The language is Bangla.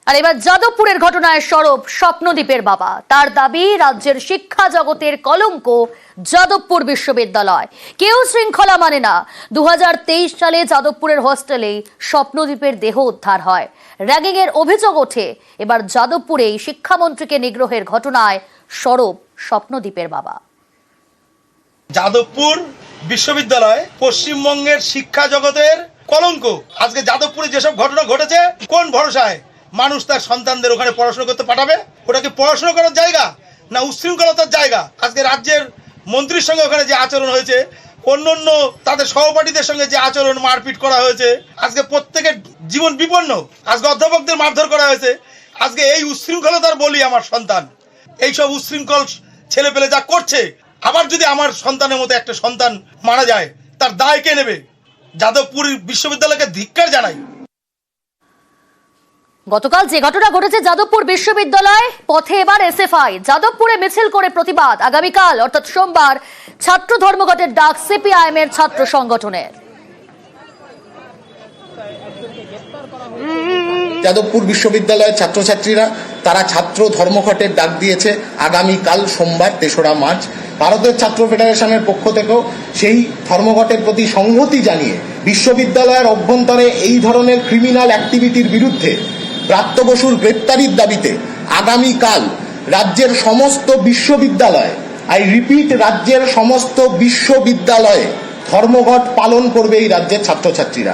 আর এবার যাদবপুরের ঘটনায় সরব স্বপ্নদ্বীপের বাবা। তার দাবি, রাজ্যের শিক্ষা জগতের কলঙ্ক যাদবপুর বিশ্ববিদ্যালয়। কেউ শৃঙ্খলা মানে না। 2023 সালে যাদবপুরের হোস্টেলে স্বপ্নদ্বীপের দেহ উদ্ধার হয়। র্যাগিং এর অভিযোগ ওঠে। এবার যাদবপুরেই শিক্ষামন্ত্রীকে নিগ্রহের ঘটনায় সরব স্বপ্নদ্বীপের বাবা। যাদবপুর বিশ্ববিদ্যালয় পশ্চিমবঙ্গের শিক্ষা জগতের কলঙ্ক। আজকে যাদবপুরে যেসব ঘটনা ঘটেছে, কোন ভরসায় মানুষ তার সন্তানদের ওখানে পড়াশোনা করতে পাঠাবে? ওটা কি পড়াশোনা করার জায়গা না উচ্ছৃঙ্খলতার জায়গা? আজকে রাজ্যের মন্ত্রীর সঙ্গে ওখানে যে আচরণ হয়েছে, অন্যান্য তাদের সহপাঠীদের সঙ্গে যে আচরণ, মারপিট করা হয়েছে, আজকে প্রত্যেকের জীবন বিপন্ন। আজকে অধ্যাপকদের মারধর করা হয়েছে। আজকে এই উচ্ছৃঙ্খলতার বলি আমার সন্তান। এইসব উচ্ছৃঙ্খল ছেলে পেলে যা করছে, আবার যদি আমার সন্তানের মতো একটা সন্তান মারা যায়, তার দায় কে নেবে? যাদবপুর বিশ্ববিদ্যালয়কে ধিক্কার জানাই। গতকাল যে ঘটনা ঘটেছে যাদবপুর বিশ্ববিদ্যালয়, পথে এবার এসএফআই। যাদবপুরে মিছিল করে প্রতিবাদ। আগামীকাল অর্থাৎ সোমবার ছাত্র ধর্মঘটের ডাক সিপিআইএম এর ছাত্র সংগঠনের। যাদবপুর বিশ্ববিদ্যালয়ের ছাত্রছাত্রীরা তারা ছাত্র ধর্মঘটের ডাক দিয়েছে আগামীকাল সোমবার 3রা মার্চ। ভারতের ছাত্র ফেডারেশনের পক্ষ থেকেও সেই ধর্মঘটের প্রতি সংহতি জানিয়ে বিশ্ববিদ্যালয়ের অভ্যন্তরে এই ধরনের ক্রিমিনাল অ্যাক্টিভিটির বিরুদ্ধে ব্রাত্য বসুর গ্রেপ্তারির দাবিতে আগামীকাল রাজ্যের সমস্ত বিশ্ববিদ্যালয়, আই রিপিট, রাজ্যের সমস্ত বিশ্ববিদ্যালয়ে ধর্মঘট পালন করবে এই রাজ্যের ছাত্রছাত্রীরা।